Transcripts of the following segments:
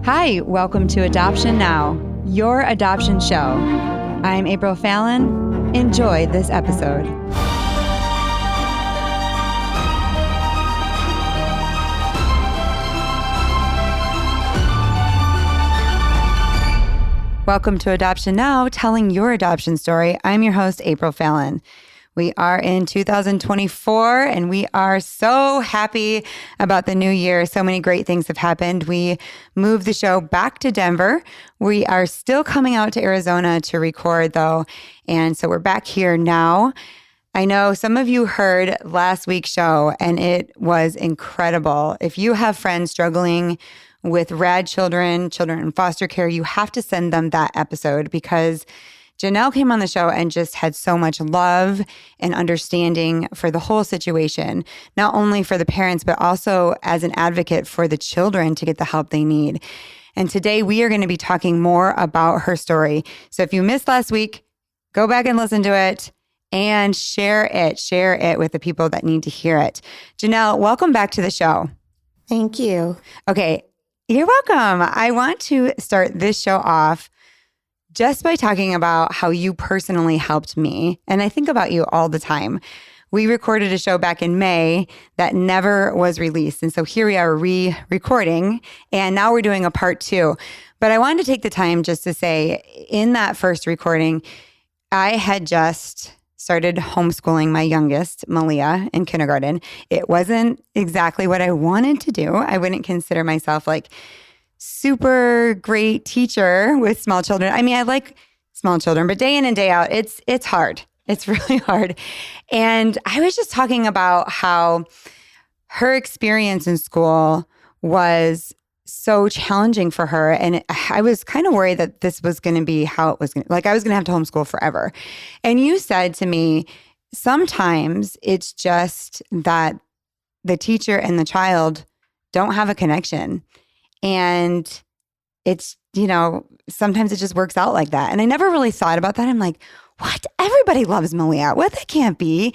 Hi, welcome to Adoption Now, your adoption show. I'm April Fallon. Enjoy this episode. Welcome to Adoption Now, telling your adoption story. I'm your host, April Fallon. We are in 2024 and we are so happy about the new year. So many great things have happened. We moved the show back to Denver. We are still coming out to Arizona to record though. And so we're back here now. I know some of you heard last week's show and it was incredible. If you have friends struggling with rad children in foster care, you have to send them that episode because Jenell came on the show and just had so much love and understanding for the whole situation, not only for the parents, but also as an advocate for the children to get the help they need. And today we are going to be talking more about her story. So if you missed last week, go back and listen to it and share it with the people that need to hear it. Jenell, welcome back to the show. Thank you. Okay, you're welcome. I want to start this show off just by talking about how you personally helped me. And I think about you all the time. We recorded a show back in May that never was released. And so here we are re-recording, and now we're doing a part 2. But I wanted to take the time just to say, in that first recording, I had just started homeschooling my youngest, Malia, in kindergarten. It wasn't exactly what I wanted to do. I wouldn't consider myself like super great teacher with small children. I mean, I like small children, but day in and day out, it's hard. It's really hard. And I was just talking about how her experience in school was so challenging for her. And I was kind of worried that this was going to be how it was going to, like I was going to have to homeschool forever. And you said to me, sometimes it's just that the teacher and the child don't have a connection. And it's, sometimes it just works out like that. And I never really thought about that. I'm like, what? Everybody loves Malia. What? That can't be.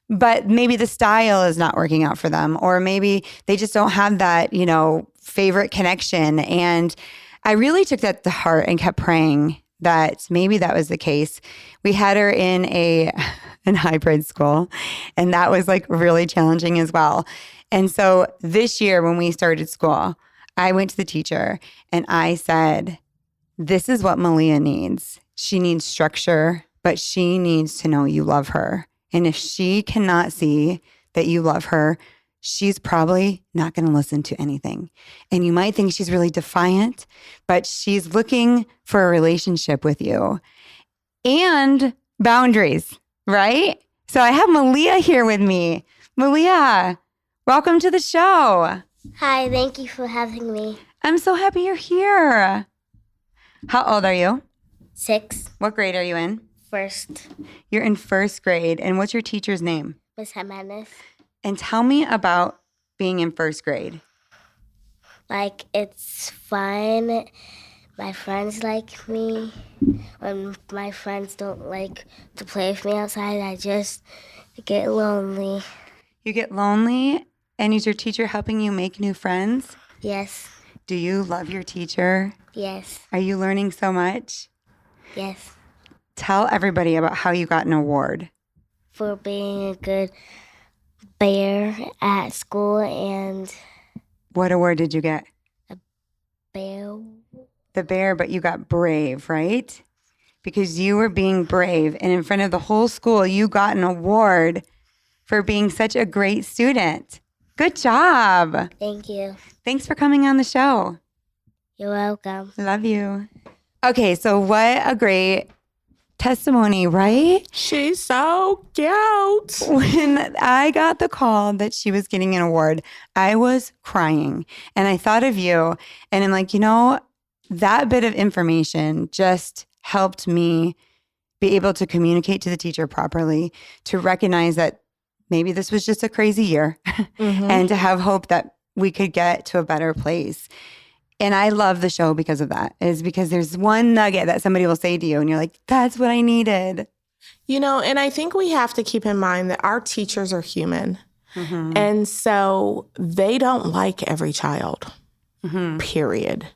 But maybe the style is not working out for them. Or maybe they just don't have that, favorite connection. And I really took that to heart and kept praying that maybe that was the case. We had her in an hybrid school. And that was like really challenging as well. And so this year when we started school, I went to the teacher and I said, this is what Malia needs. She needs structure, but she needs to know you love her. And if she cannot see that you love her, she's probably not going to listen to anything. And you might think she's really defiant, but she's looking for a relationship with you and boundaries, right? So I have Malia here with me. Malia, welcome to the show. Hi, thank you for having me. I'm so happy you're here. How old are you? 6. What grade are you in? First. You're in first grade. And what's your teacher's name? Miss Jimenez. And tell me about being in first grade. Like, it's fun. My friends like me. When my friends don't like to play with me outside, I just get lonely. You get lonely? And is your teacher helping you make new friends? Yes. Do you love your teacher? Yes. Are you learning so much? Yes. Tell everybody about how you got an award. For being a good bear at school and... What award did you get? A bear. The bear, but you got brave, right? Because you were being brave. And in front of the whole school, you got an award for being such a great student. Good job. Thank you. Thanks for coming on the show. You're welcome. Love you. Okay, so what a great testimony, right? She's so cute. When I got the call that she was getting an award, I was crying. And I thought of you. And I'm like, that bit of information just helped me be able to communicate to the teacher properly, to recognize that maybe this was just a crazy year and to have hope that we could get to a better place. And I love the show because of that, is because there's one nugget that somebody will say to you and you're like, that's what I needed. And I think we have to keep in mind that our teachers are human. And so they don't like every child, period.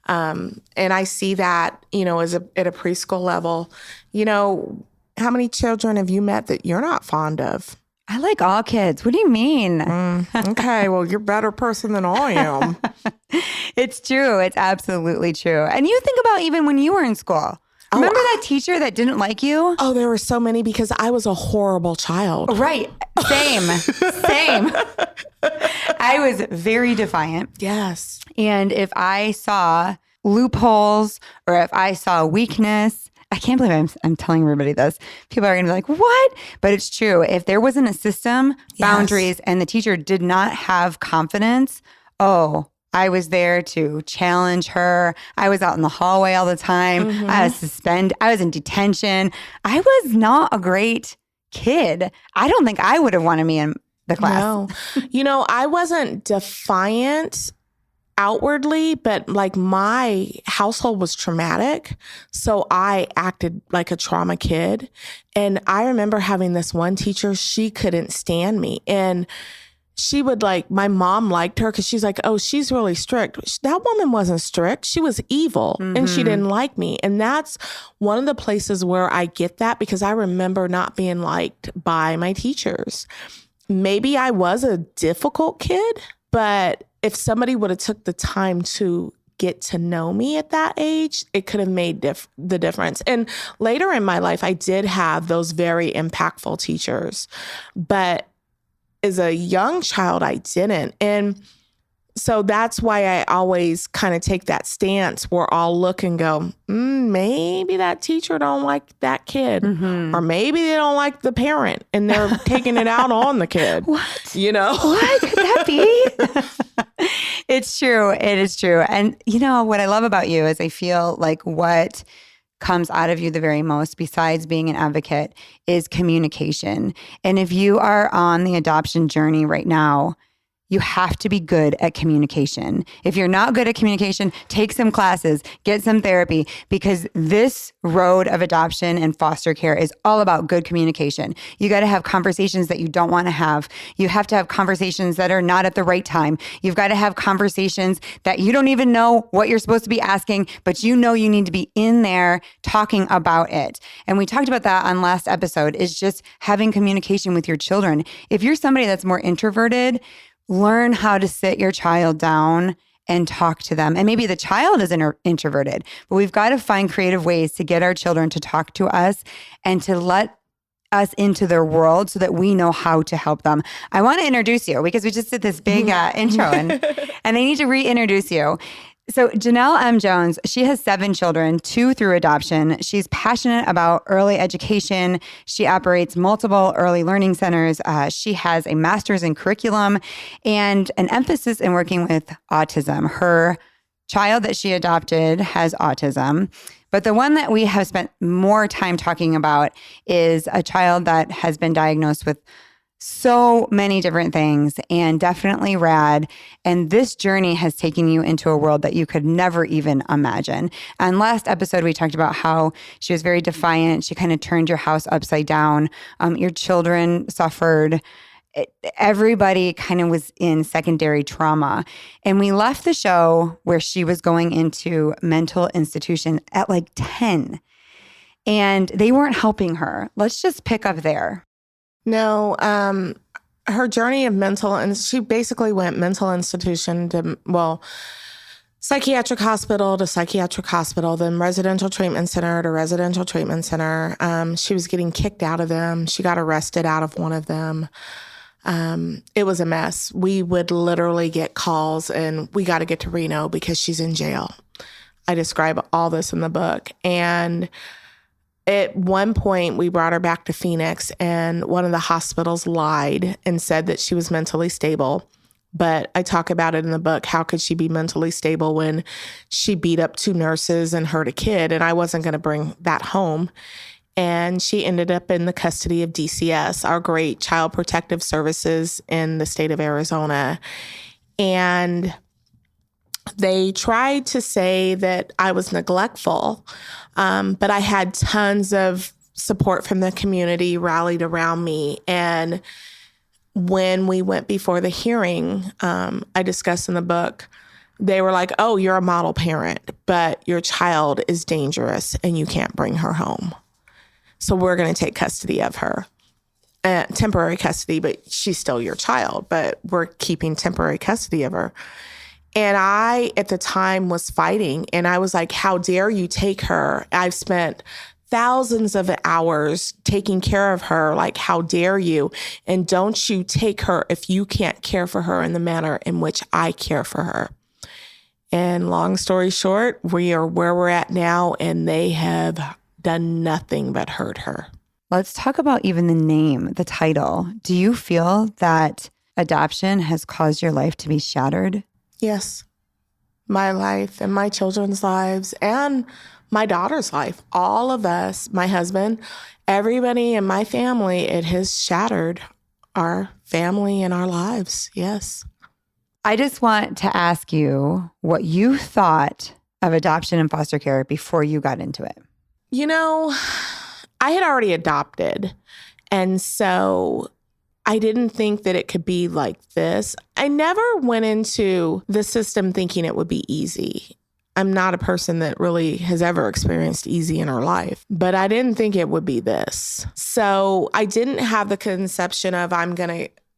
And I see that, at a preschool level. How many children have you met that you're not fond of? I like all kids. What do you mean? Okay, well, you're a better person than I am. It's true. It's absolutely true. And you think about even when you were in school. Remember that teacher that didn't like you? Oh, there were so many because I was a horrible child. Right. Same. I was very defiant. Yes. And if I saw loopholes or if I saw weakness, I can't believe I'm telling everybody this. People are going to be like, what? But it's true. If there wasn't a system, boundaries, and the teacher did not have confidence, I was there to challenge her. I was out in the hallway all the time. I was suspended. I was in detention. I was not a great kid. I don't think I would have wanted me in the class. No. I wasn't defiant outwardly, but like my household was traumatic. So I acted like a trauma kid. And I remember having this one teacher, she couldn't stand me. And she would my mom liked her because she's like, oh, she's really strict. That woman wasn't strict. She was evil and she didn't like me. And that's one of the places where I get that because I remember not being liked by my teachers. Maybe I was a difficult kid, but if somebody would have took the time to get to know me at that age, it could have made the difference. And later in my life, I did have those very impactful teachers, but as a young child, I didn't. And so that's why I always kind of take that stance where I'll look and go, maybe that teacher don't like that kid. Or maybe they don't like the parent and they're taking it out on the kid. What? What could that be? It's true. It is true. And what I love about you is I feel like what comes out of you the very most, besides being an advocate, is communication. And if you are on the adoption journey right now, you have to be good at communication. If you're not good at communication, take some classes, get some therapy, because this road of adoption and foster care is all about good communication. You got to have conversations that you don't want to have. You have to have conversations that are not at the right time. You've got to have conversations that you don't even know what you're supposed to be asking, but you need to be in there talking about it. And we talked about that on last episode, is just having communication with your children. If you're somebody that's more introverted, learn how to sit your child down and talk to them. And maybe the child is introverted, but we've got to find creative ways to get our children to talk to us and to let us into their world so that we know how to help them. I want to introduce you because we just did this big intro and I need to reintroduce you. So Jenell M. Jones, she has 7 children, 2 through adoption. She's passionate about early education. She operates multiple early learning centers. She has a master's in curriculum and an emphasis in working with autism. Her child that she adopted has autism. But the one that we have spent more time talking about is a child that has been diagnosed with so many different things and definitely rad. And this journey has taken you into a world that you could never even imagine. And last episode, we talked about how she was very defiant. She kind of turned your house upside down. Your children suffered. Everybody kind of was in secondary trauma. And we left the show where she was going into mental institution at 10. And they weren't helping her. Let's just pick up there. No, her journey of and she basically went mental institution to, psychiatric hospital to psychiatric hospital, then residential treatment center to residential treatment center. She was getting kicked out of them. She got arrested out of one of them. It was a mess. We would literally get calls and we got to get to Reno because she's in jail. I describe all this in the book. And at one point, we brought her back to Phoenix, and one of the hospitals lied and said that she was mentally stable. But I talk about it in the book. How could she be mentally stable when she beat up 2 nurses and hurt a kid? And I wasn't going to bring that home. And she ended up in the custody of DCS, our great child protective services in the state of Arizona. And they tried to say that I was neglectful, but I had tons of support from the community rallied around me. And when we went before the hearing, I discussed in the book, They were like, oh, you're a model parent, but your child is dangerous and you can't bring her home. So we're going to take custody of her. Temporary custody, but she's still your child, but we're keeping temporary custody of her. And I, at the time, was fighting. And I was like, how dare you take her? I've spent thousands of hours taking care of her. Like, how dare you? And don't you take her if you can't care for her in the manner in which I care for her. And long story short, we are where we're at now, and they have done nothing but hurt her. Let's talk about even the name, the title. Do you feel that adoption has caused your life to be shattered? Yes. My life and my children's lives and my daughter's life, all of us, my husband, everybody in my family, it has shattered our family and our lives. Yes. I just want to ask you what you thought of adoption and foster care before you got into it. You know, I had already adopted, and so I didn't think that it could be like this. I never went into the system thinking it would be easy. I'm not a person that really has ever experienced easy in her life, but I didn't think it would be this. So I didn't have the conception of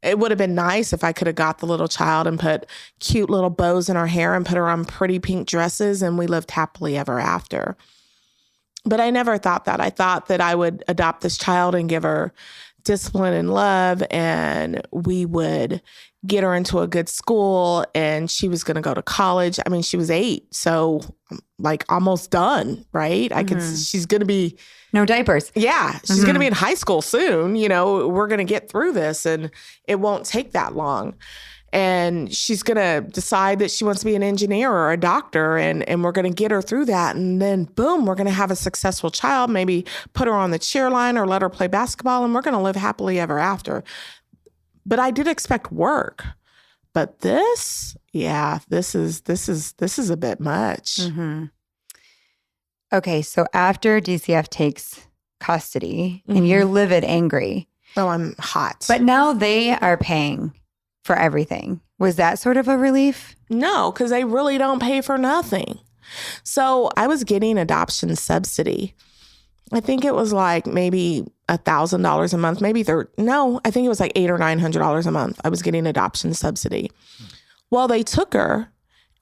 it would have been nice if I could have got the little child and put cute little bows in her hair and put her on pretty pink dresses and we lived happily ever after. But I never thought that. I thought that I would adopt this child and give her discipline and love, and we would get her into a good school, and she was going to go to college. I mean, she was 8, so like almost done, right? She's going to be... No diapers. Yeah, she's going to be in high school soon. You know, we're going to get through this, and it won't take that long. And she's going to decide that she wants to be an engineer or a doctor, and we're going to get her through that. And then, boom, we're going to have a successful child, maybe put her on the cheer line or let her play basketball, and we're going to live happily ever after. But I did expect work. But this is a bit much. Mm-hmm. Okay, so after DCF takes custody, and you're livid, angry. Oh, I'm hot. But now they are paying for everything. Was that sort of a relief? No, because they really don't pay for nothing. So I was getting adoption subsidy. I think it was like maybe $1,000 a month, I think it was like $800 or $900 a month. I was getting adoption subsidy. Well, they took her,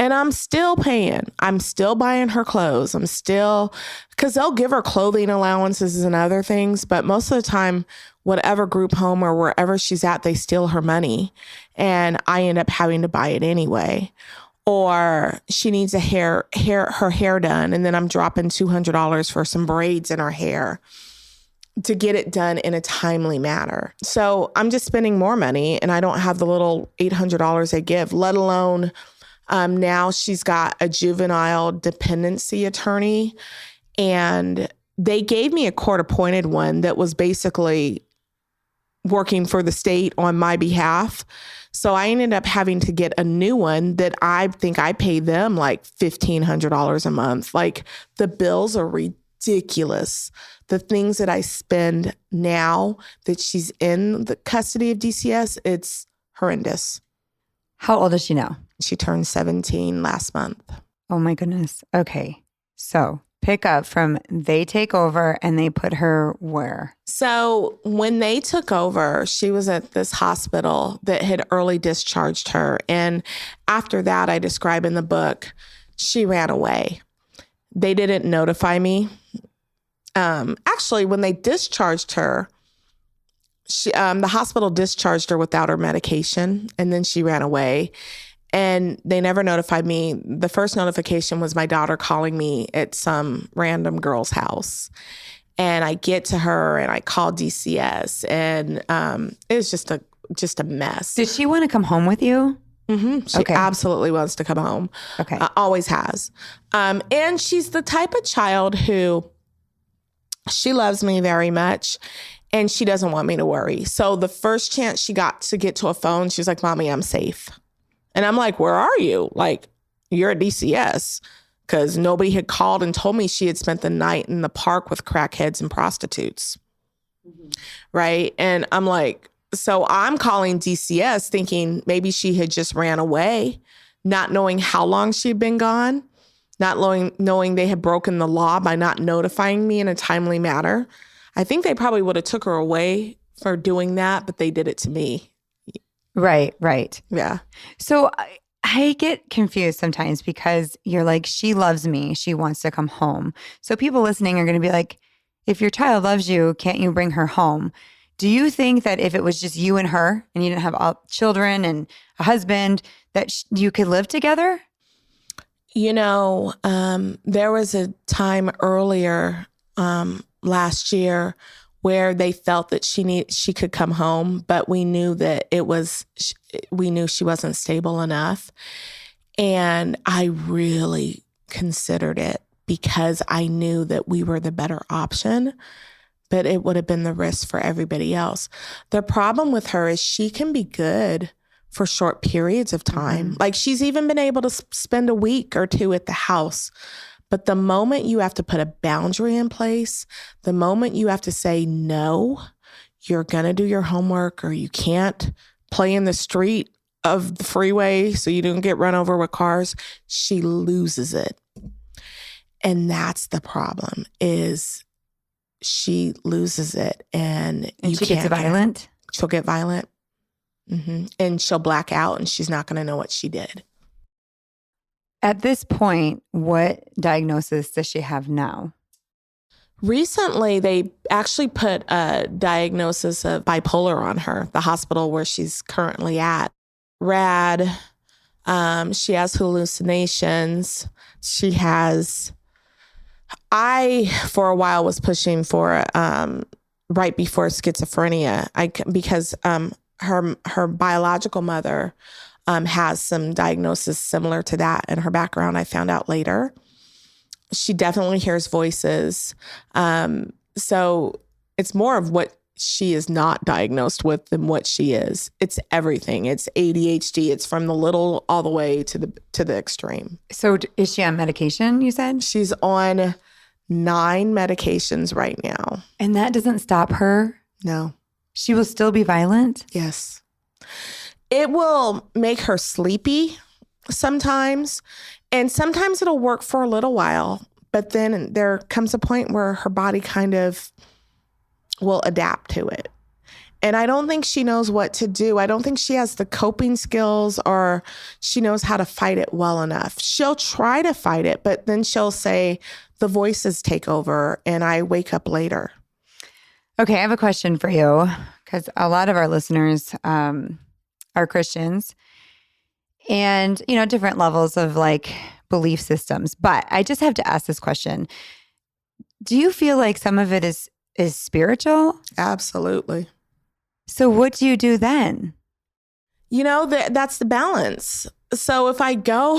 and I'm still paying. I'm still buying her clothes. Because they'll give her clothing allowances and other things, but most of the time, whatever group home or wherever she's at, they steal her money, and I end up having to buy it anyway. Or she needs her hair done, and then I'm dropping $200 for some braids in her hair to get it done in a timely manner. So I'm just spending more money, and I don't have the little $800 they give, let alone now she's got a juvenile dependency attorney, and they gave me a court-appointed one that was basically working for the state on my behalf. So I ended up having to get a new one that I think I pay them like $1,500 a month. Like, the bills are ridiculous. The things that I spend now that she's in the custody of DCS, it's horrendous. How old is she now? She turned 17 last month. Oh my goodness. Okay. So pick up from they take over and they put her where? So when they took over, she was at this hospital that had early discharged her. And after that, I describe in the book, she ran away. They didn't notify me. Actually, when they discharged her, the hospital discharged her without her medication, and then she ran away. And they never notified me. The first notification was my daughter calling me at some random girl's house. And I get to her and I call DCS, and it was just a mess. Did she want to come home with you? Mm-hmm. She absolutely wants to come home. Okay. Always has. And she's the type of child who, she loves me very much, and she doesn't want me to worry. So the first chance she got to get to a phone, she's like, "Mommy, I'm safe." And I'm like, "Where are you?" Like, "You're at DCS." Because nobody had called and told me she had spent the night in the park with crackheads and prostitutes. Mm-hmm. Right? And I'm like, so I'm calling DCS thinking maybe she had just ran away. not knowing how long she'd been gone, not knowing they had broken the law by not notifying me in a timely manner. I think they probably would have took her away for doing that, but they did it to me. Right, right. Yeah. So I get confused sometimes because you're like, she loves me. She wants to come home. So people listening are going to be like, if your child loves you, can't you bring her home? Do you think that if it was just you and her and you didn't have all children and a husband, that you could live together? You know, there was a time earlier last year where they felt that she could come home, but we knew that we knew she wasn't stable enough. And I really considered it because I knew that we were the better option, but it would have been the risk for everybody else. The problem with her is she can be good for short periods of time. Like she's even been able to spend a week or two at the house. But the moment you have to put a boundary in place, the moment you have to say, no, you're going to do your homework, or you can't play in the street of the freeway so you don't get run over with cars, she loses it. And that's the problem, is she loses it. And she gets violent? She'll get violent. And she'll black out and she's not going to know what she did. At this point, what diagnosis does she have now? Recently, they actually put a diagnosis of bipolar on her, the hospital where she's currently at. Rad. She has hallucinations. For a while, was pushing for right before schizophrenia. Because her biological mother has some diagnosis similar to that in her background. I found out later. She definitely hears voices. So it's more of what she is not diagnosed with than what she is. It's everything. It's ADHD. It's from the little all the way to the extreme. So is she on medication, you said? She's on 9 medications right now. And that doesn't stop her? No. She will still be violent? Yes. It will make her sleepy sometimes, and sometimes it'll work for a little while, but then there comes a point where her body kind of will adapt to it. And I don't think she knows what to do. I don't think she has the coping skills, or she knows how to fight it well enough. She'll try to fight it, but then she'll say, the voices take over and I wake up later. Okay, I have a question for you, because a lot of our listeners are Christians and, different levels of like belief systems. But I just have to ask this question. Do you feel like some of it is spiritual? Absolutely. So what do you do then? That's the balance. So if I go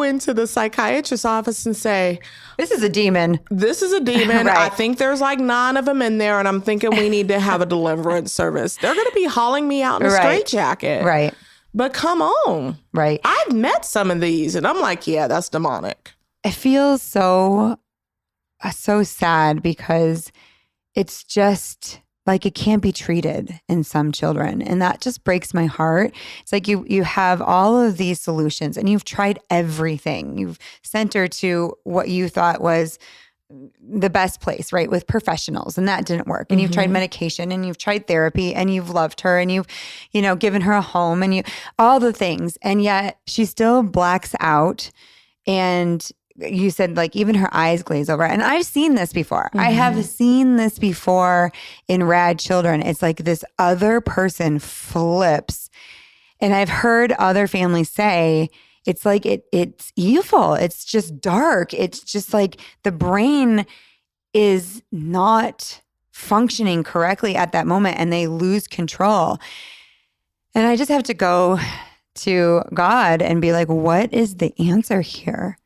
into the psychiatrist's office and say, this is a demon. Right. I think there's like 9 of them in there, and I'm thinking we need to have a deliverance service. They're going to be hauling me out in a straitjacket. Right. But come on. Right. I've met some of these, and I'm like, yeah, that's demonic. It feels so sad, because it's just like it can't be treated in some children. And that just breaks my heart. It's like you have all of these solutions and you've tried everything. You've sent her to what you thought was the best place, right? With professionals, and that didn't work. And you've tried medication, and you've tried therapy, and you've loved her, and you've, given her a home, and all the things. And yet she still blacks out. And you said like even her eyes glaze over. And I've seen this before. I have seen this before in rad children. It's like this other person flips. And I've heard other families say it's like it's evil. It's just dark. It's just like the brain is not functioning correctly at that moment, and they lose control. And I just have to go to God and be like, what is the answer here?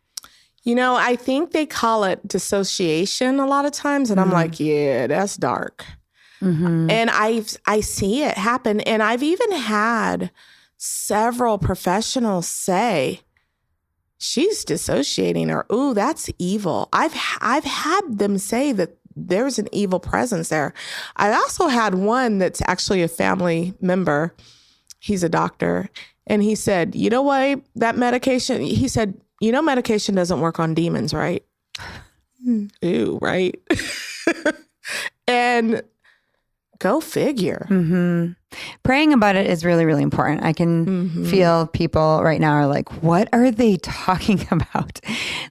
I think they call it dissociation a lot of times. And I'm like, yeah, that's dark. And I see it happen. And I've even had several professionals say, she's dissociating, or, ooh, that's evil. I've had them say that there's an evil presence there. I also had one that's actually a family member. He's a doctor. And he said, you know what, that medication, he said, medication doesn't work on demons, right? Ew, right? And go figure. Praying about it is really, really important. I can feel people right now are like, what are they talking about?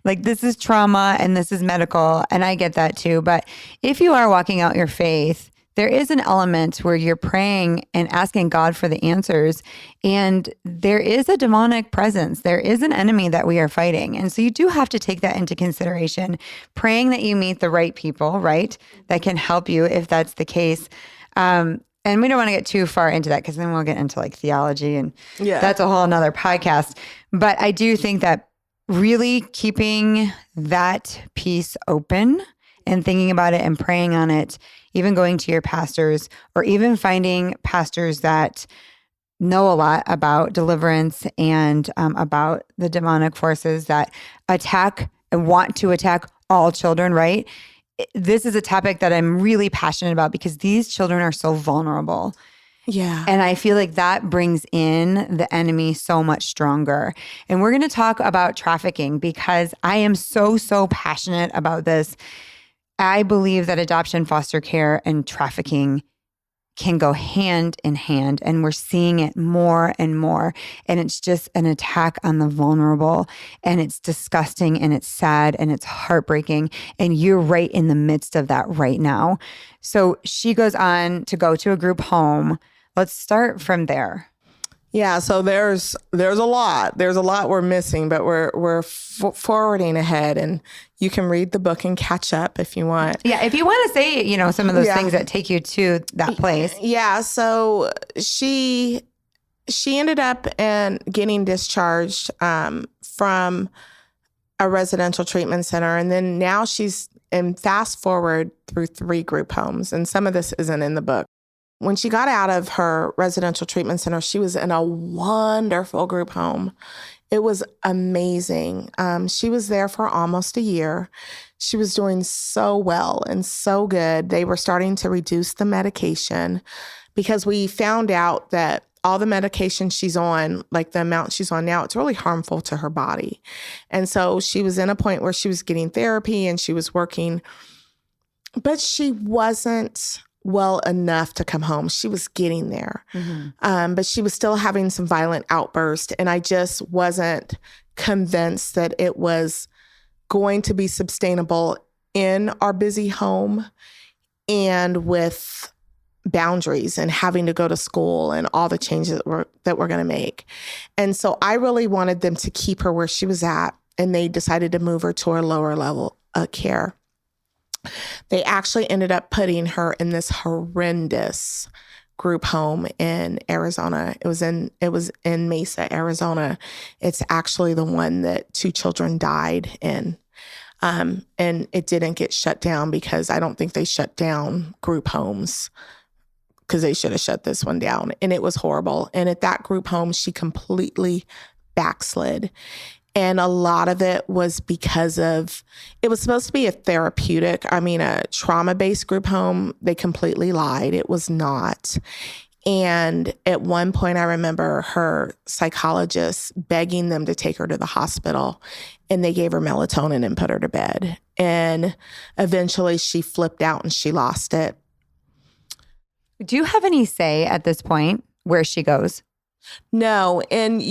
Like, this is trauma and this is medical. And I get that too. But if you are walking out your faith, there is an element where you're praying and asking God for the answers. And there is a demonic presence. There is an enemy that we are fighting. And so you do have to take that into consideration, praying that you meet the right people, right? That can help you if that's the case. And we don't want to get too far into that because then we'll get into like theology and that's a whole nother podcast. But I do think that really keeping that piece open and thinking about it and praying on it, even going to your pastors or even finding pastors that know a lot about deliverance and about the demonic forces that attack and want to attack all children, right? This is a topic that I'm really passionate about because these children are so vulnerable. Yeah. And I feel like that brings in the enemy so much stronger. And we're going to talk about trafficking because I am so, so passionate about this. I believe that adoption, foster care, and trafficking can go hand in hand, and we're seeing it more and more. And it's just an attack on the vulnerable, and it's disgusting, and it's sad, and it's heartbreaking. And you're right in the midst of that right now. So she goes on to go to a group home. Let's start from there. Yeah, so there's a lot. There's a lot we're missing, but we're forwarding ahead, and you can read the book and catch up if you want. Yeah, if you want to say, some of those things that take you to that place. Yeah, so she ended up getting discharged from a residential treatment center, and then now she's in fast forward through 3 group homes, and some of this isn't in the book. When she got out of her residential treatment center, she was in a wonderful group home. It was amazing. She was there for almost a year. She was doing so well and so good. They were starting to reduce the medication because we found out that all the medication she's on, like the amount she's on now, it's really harmful to her body. And so she was in a point where she was getting therapy and she was working, but she wasn't well enough to come home. She was getting there. But she was still having some violent outbursts. And I just wasn't convinced that it was going to be sustainable in our busy home and with boundaries and having to go to school and all the changes that we're going to make. And so I really wanted them to keep her where she was at. And they decided to move her to a lower level of care. They actually ended up putting her in this horrendous group home in Arizona. It was in Mesa, Arizona. It's actually the one that 2 children died in. And it didn't get shut down because I don't think they shut down group homes because they should have shut this one down. And it was horrible. And at that group home, she completely backslid. And a lot of it was because it was supposed to be a trauma-based group home. They completely lied. It was not. And at one point, I remember her psychologist begging them to take her to the hospital, and they gave her melatonin and put her to bed. And eventually she flipped out and she lost it. Do you have any say at this point where she goes? No. And,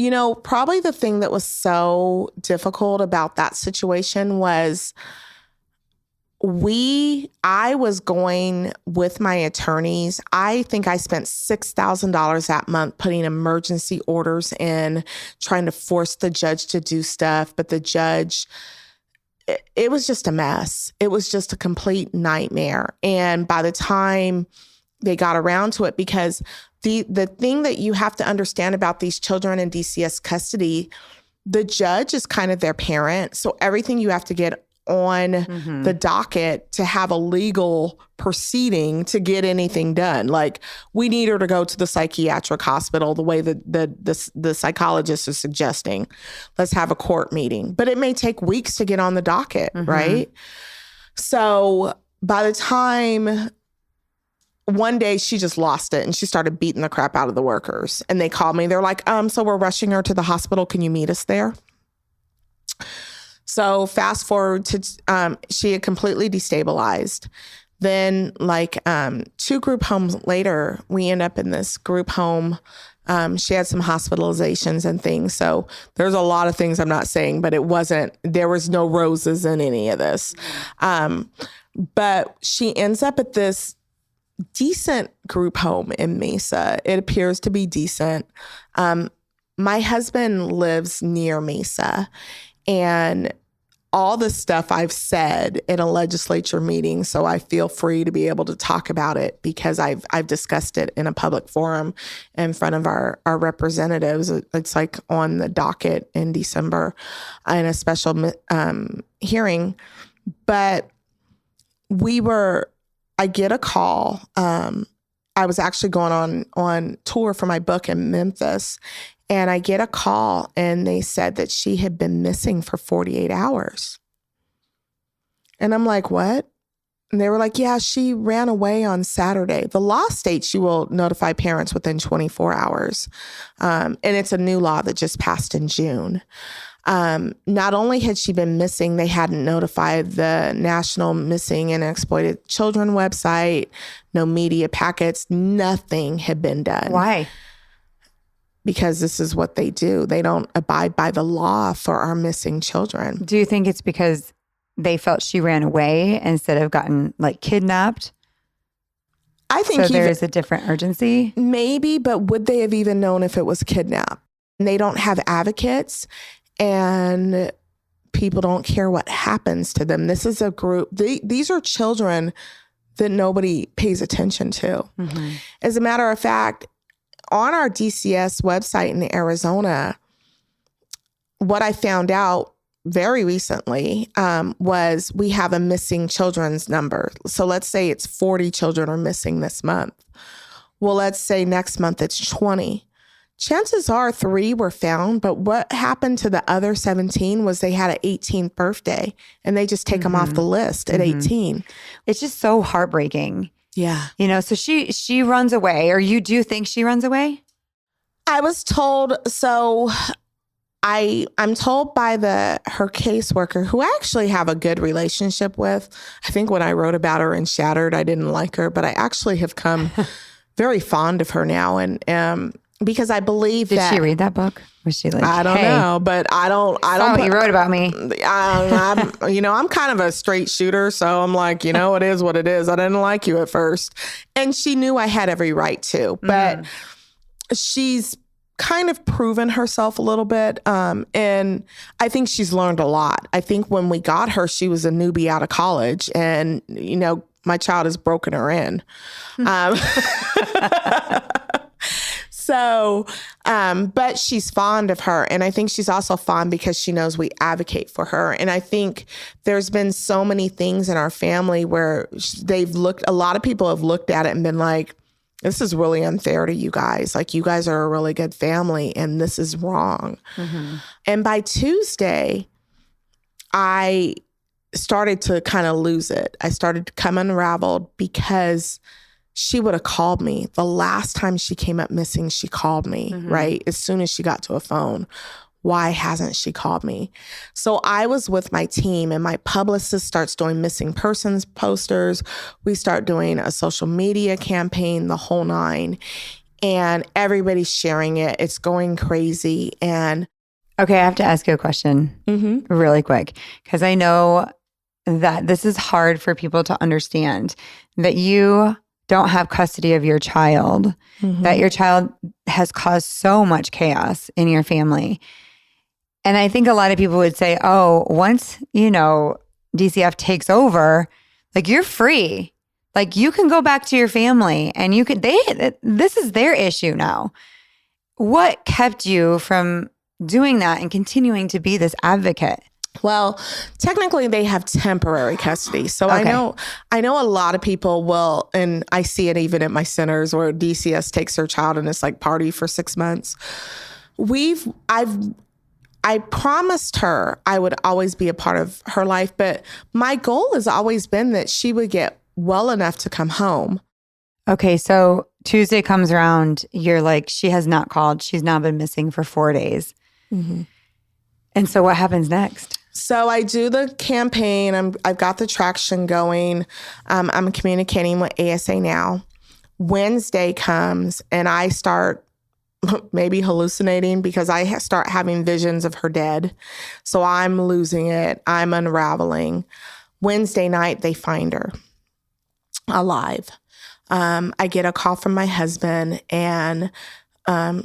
probably the thing that was so difficult about that situation was I was going with my attorneys. I think I spent $6,000 that month putting emergency orders in, trying to force the judge to do stuff. But the judge, it was just a mess. It was just a complete nightmare. And by the time they got around to it, because the thing that you have to understand about these children in DCS custody, the judge is kind of their parent. So everything you have to get on the docket to have a legal proceeding to get anything done. Like, we need her to go to the psychiatric hospital the way the psychologist is suggesting. Let's have a court meeting. But it may take weeks to get on the docket, right? So by the time one day she just lost it and she started beating the crap out of the workers. And they called me. They're like, so we're rushing her to the hospital. Can you meet us there? So fast forward to, she had completely destabilized. Then like 2 group homes later, we end up in this group home. She had some hospitalizations and things. So there's a lot of things I'm not saying, but there was no roses in any of this. But she ends up at this decent group home in Mesa. It appears to be decent. My husband lives near Mesa, and all the stuff I've said in a legislature meeting, so I feel free to be able to talk about it because I've discussed it in a public forum in front of our representatives. It's like on the docket in December in a special hearing. But I get a call. I was actually going on tour for my book in Memphis, and I get a call and they said that she had been missing for 48 hours. And I'm like, what? And they were like, yeah, she ran away on Saturday. The law states you will notify parents within 24 hours. And it's a new law that just passed in June. Not only had she been missing, they hadn't notified the National Missing and Exploited Children website, no media packets, nothing had been done. Why? Because this is what they do. They don't abide by the law for our missing children. Do you think it's because they felt she ran away instead of gotten like kidnapped? I think so there's a different urgency? Maybe, but would they have even known if it was kidnapped? And they don't have advocates. And people don't care what happens to them. This is a group, these are children that nobody pays attention to. Mm-hmm. As a matter of fact, on our DCS website in Arizona, what I found out very recently was we have a missing children's number. So let's say it's 40 children are missing this month. Well, let's say next month it's 20. Chances are 3 were found, but what happened to the other 17 was they had an 18th birthday and they just take them off the list at 18. It's just so heartbreaking. Yeah. You know, so she runs away, or you do think she runs away? I was told, so I'm told by her caseworker, who I actually have a good relationship with. I think when I wrote about her in Shattered, I didn't like her, but I actually have come very fond of her now. And because I believe Did she read that book? Was she like, I don't know, but I don't. What you wrote about me. I'm kind of a straight shooter, so I'm like, it is what it is. I didn't like you at first, and she knew I had every right to, but she's kind of proven herself a little bit, and I think she's learned a lot. I think when we got her, she was a newbie out of college, and my child has broken her in. So, but she's fond of her. And I think she's also fond because she knows we advocate for her. And I think there's been so many things in our family where a lot of people have looked at it and been like, this is really unfair to you guys. Like, you guys are a really good family and this is wrong. Mm-hmm. And by Tuesday, I started to kind of lose it. I started to come unraveled because she would have called me. The last time she came up missing, she called me, right? As soon as she got to a phone. Why hasn't she called me? So I was with my team, and my publicist starts doing missing persons posters. We start doing a social media campaign, the whole 9. And everybody's sharing it. It's going crazy. And okay, I have to ask you a question really quick, because I know that this is hard for people to understand, that you don't have custody of your child, that your child has caused so much chaos in your family. And I think a lot of people would say, oh, once, DCF takes over, like, you're free. Like, you can go back to your family and this is their issue now. What kept you from doing that and continuing to be this advocate? Well, technically they have temporary custody. So okay. I know a lot of people will, and I see it even at my centers where DCS takes their child and it's like party for 6 months. I promised her I would always be a part of her life, but my goal has always been that she would get well enough to come home. Okay, so Tuesday comes around, you're like, she has not called. She's now been missing for 4 days. Mm-hmm. And so what happens next? So I do the campaign. I've got the traction going. I'm communicating with ASA now. Wednesday comes and I start maybe hallucinating because I start having visions of her dead. So I'm losing it. I'm unraveling. Wednesday night, they find her alive. I get a call from my husband, and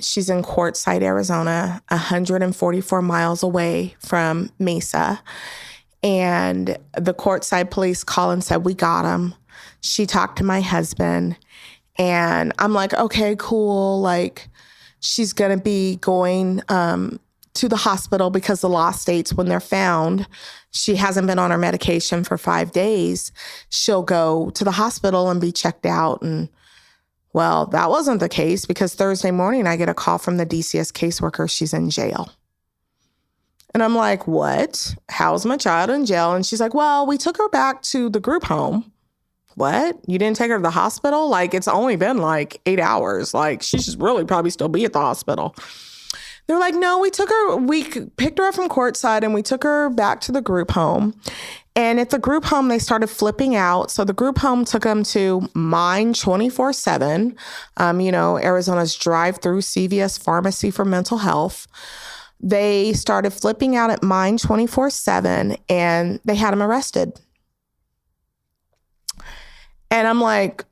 she's in Quartzsite, Arizona, 144 miles away from Mesa. And the Quartzsite police call and said, we got him. She talked to my husband, and I'm like, okay, cool. Like, she's going to be going to the hospital because the law states when they're found, she hasn't been on her medication for 5 days, she'll go to the hospital and be checked out. And well, that wasn't the case because Thursday morning I get a call from the DCS caseworker. She's in jail. And I'm like, what? How's my child in jail? And she's like, well, we took her back to the group home. What? You didn't take her to the hospital? Like, it's only been like 8 hours. Like, she should really probably still be at the hospital. They're like, no, we picked her up from Quartzsite and we took her back to the group home. And at the group home, they started flipping out. So the group home took them to Mine 24/7, Arizona's drive-through CVS pharmacy for mental health. They started flipping out at Mine 24/7 and they had him arrested. And I'm like,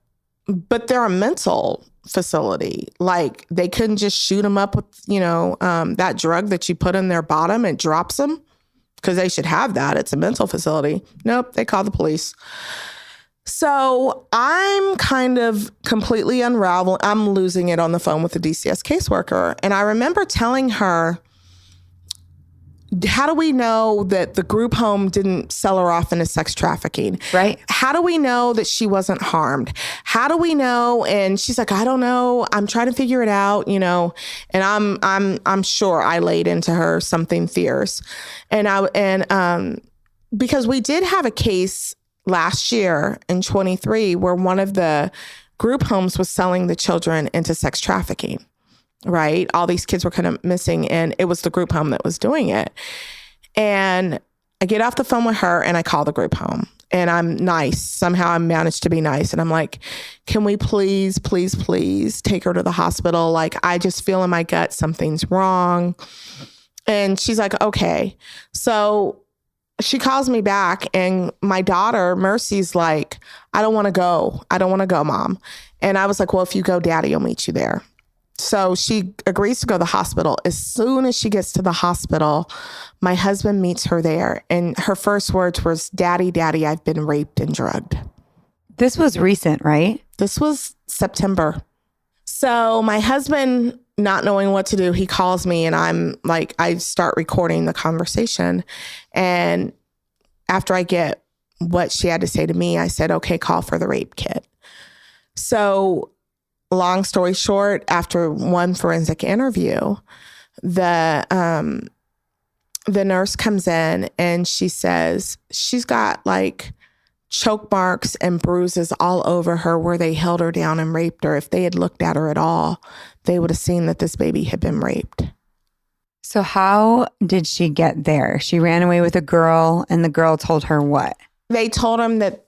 but they're a mental facility. Like, they couldn't just shoot them up with, that drug that you put in their bottom, it drops them because they should have that. It's a mental facility. Nope, they called the police. So I'm kind of completely unraveled. I'm losing it on the phone with the DCS caseworker. And I remember telling her, how do we know that the group home didn't sell her off into sex trafficking? Right. How do we know that she wasn't harmed? How do we know? And she's like, I don't know. I'm trying to figure it out, and I'm sure I laid into her something fierce. And because we did have a case last year in 23 where one of the group homes was selling the children into sex trafficking. Right? All these kids were kind of missing, and it was the group home that was doing it. And I get off the phone with her and I call the group home, and I'm nice. Somehow I managed to be nice. And I'm like, can we please, please, please take her to the hospital? Like, I just feel in my gut something's wrong. And she's like, okay. So she calls me back, and my daughter, Mercy's like, I don't want to go. I don't want to go, Mom. And I was like, well, if you go, Daddy will meet you there. So she agrees to go to the hospital. As soon as she gets to the hospital, my husband meets her there. And her first words was, Daddy, Daddy, I've been raped and drugged. This was recent, right? This was September. So my husband, not knowing what to do, he calls me, and I'm like, I start recording the conversation. And after I get what she had to say to me, I said, okay, call for the rape kit. So long story short, after one forensic interview, the nurse comes in and she says she's got like choke marks and bruises all over her where they held her down and raped her. If they had looked at her at all, they would have seen that this baby had been raped. So how did she get there? She ran away with a girl, and the girl told her what? They told him that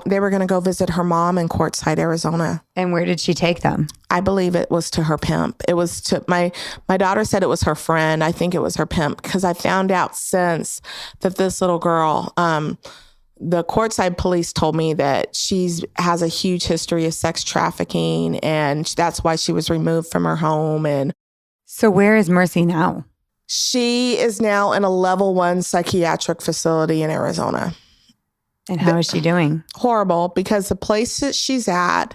they were going to go visit her mom in Quartzsite, Arizona. And where did she take them? I believe it was to her pimp. It was to my daughter said it was her friend. I think it was her pimp, because I found out since that this little girl, the Quartzsite police told me that she has a huge history of sex trafficking, and that's why she was removed from her home. And so where is Mercy now? She is now in a level 1 psychiatric facility in Arizona. And how is she doing? Horrible, because the place that she's at,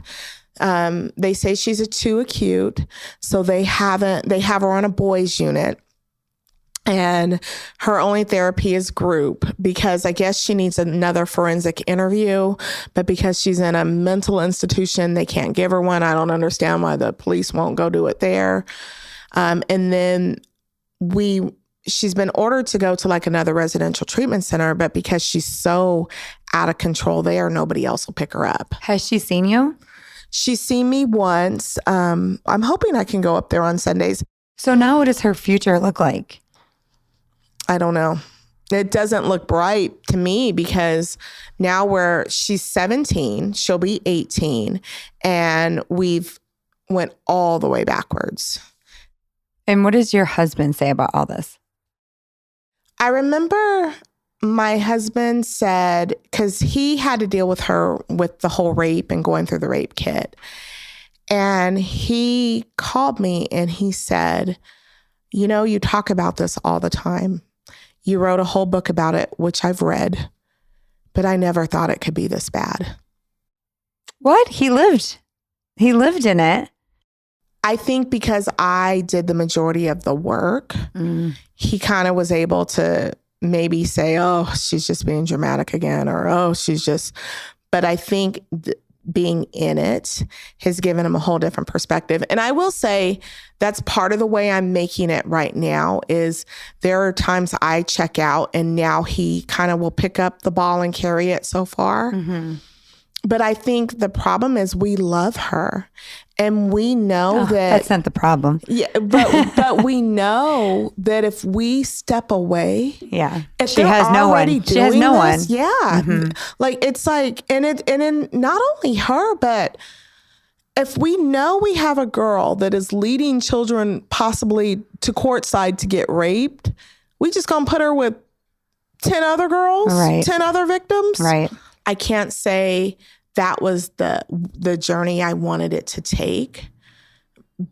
they say she's a 2 acute. So they have her on a boys unit. And her only therapy is group, because I guess she needs another forensic interview. But because she's in a mental institution, they can't give her one. I don't understand why the police won't go do it there. And then she's been ordered to go to like another residential treatment center, but because she's so out of control there, nobody else will pick her up. Has she seen you? She's seen me once. I'm hoping I can go up there on Sundays. So now what does her future look like? I don't know. It doesn't look bright to me because now she's 17, she'll be 18, and we've went all the way backwards. And what does your husband say about all this? I remember my husband said, because he had to deal with her with the whole rape and going through the rape kit. And he called me and he said, you know, you talk about this all the time. You wrote a whole book about it, which I've read, but I never thought it could be this bad. What? He lived in it. I think because I did the majority of the work, he kind of was able to maybe say, oh, she's just being dramatic again, or, oh, but I think being in it has given him a whole different perspective. And I will say that's part of the way I'm making it right now is there are times I check out and now he kind of will pick up the ball and carry it so far. Mm-hmm. But I think the problem is we love her and we know that that's not the problem. Yeah, but we know that if we step away, if she has no one. She has no one. Yeah, mm-hmm. Like it's like, and not only her, but if we know we have a girl that is leading children possibly to courtside to get raped, we just gonna put her with 10 other girls, 10 other victims, right? I can't say that was the journey I wanted it to take,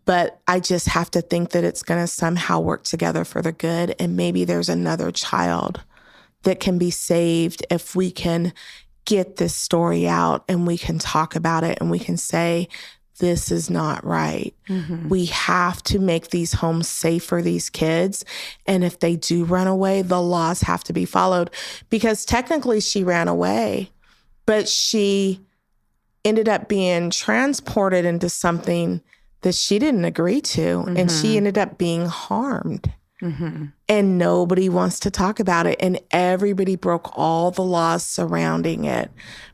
but I just have to think that it's going to somehow work together for the good. And maybe there's another child that can be saved if we can get this story out and we can talk about it and we can say, this is not right. Mm-hmm. We have to make these homes safe for these kids. And if they do run away, the laws have to be followed because technically she ran away. But she ended up being transported into something that she didn't agree to. Mm-hmm. And she ended up being harmed. Mm-hmm. And nobody wants to talk about it. And everybody broke all the laws surrounding it.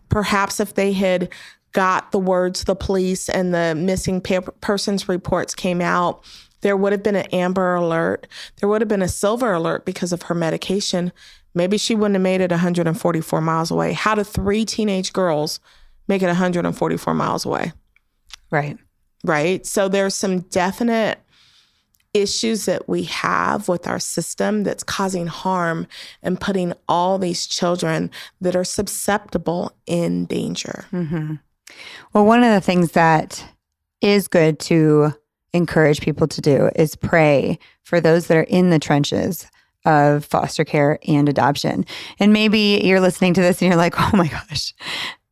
Perhaps if they had got the word to the police and the missing persons reports came out, there would have been an Amber Alert. There would have been a Silver Alert because of her medication. Maybe she wouldn't have made it 144 miles away. How do 3 teenage girls make it 144 miles away? Right. So there's some definite issues that we have with our system that's causing harm and putting all these children that are susceptible in danger. Mm-hmm. Well, one of the things that is good to encourage people to do is pray for those that are in the trenches of foster care and adoption. And maybe you're listening to this and you're like, oh my gosh.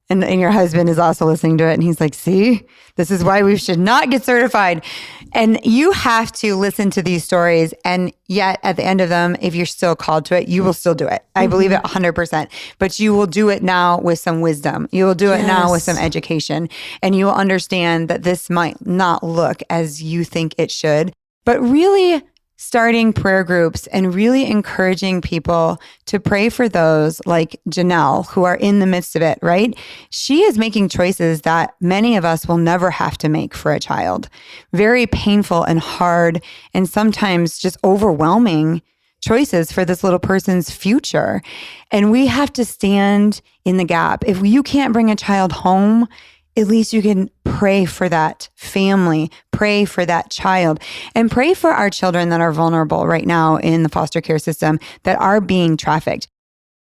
And your husband is also listening to it. And he's like, see, this is why we should not get certified. And you have to listen to these stories. And yet at the end of them, if you're still called to it, you will still do it. I believe it 100%. But you will do it now with some wisdom. You will do it now with some education. And you will understand that this might not look as you think it should. But really starting prayer groups and really encouraging people to pray for those like Jenell who are in the midst of it, right? She is making choices that many of us will never have to make for a child. Very painful and hard and sometimes just overwhelming choices for this little person's future. And we have to stand in the gap. If you can't bring a child home, at least you can pray for that family, pray for that child, and pray for our children that are vulnerable right now in the foster care system that are being trafficked.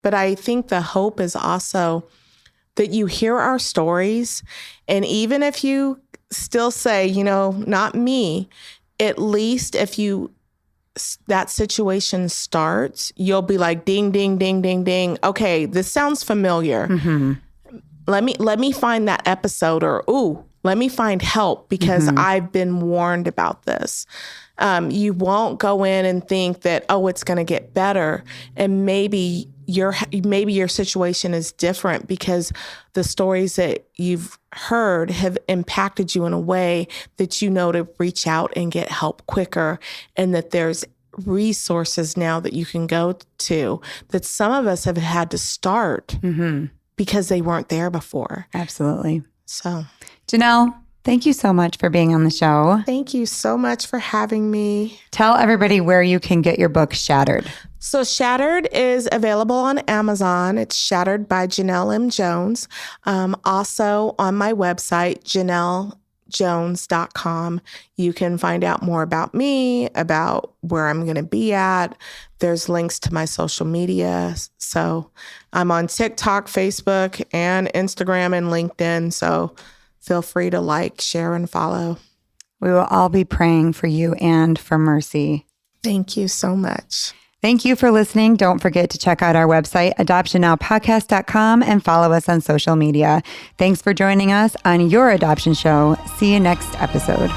But I think the hope is also that you hear our stories, and even if you still say, not me, at least if that situation starts, you'll be like, ding, ding, ding, ding, ding. Okay, this sounds familiar. Mm-hmm. Let me find that episode or, let me find help because I've been warned about this. You won't go in and think that, it's going to get better. And maybe your situation is different because the stories that you've heard have impacted you in a way that you know to reach out and get help quicker and that there's resources now that you can go to that some of us have had to start. Mm-hmm. Because they weren't there before. Absolutely. So, Jenell, thank you so much for being on the show. Thank you so much for having me. Tell everybody where you can get your book, Shattered. So Shattered is available on Amazon. It's Shattered by Jenell M. Jones. Also on my website, JenellJones.com. You can find out more about me, about where I'm going to be at. There's links to my social media. So I'm on TikTok, Facebook, and Instagram and LinkedIn. So feel free to like, share, and follow. We will all be praying for you and for Mercy. Thank you so much. Thank you for listening. Don't forget to check out our website, adoptionnowpodcast.com, and follow us on social media. Thanks for joining us on your adoption show. See you next episode.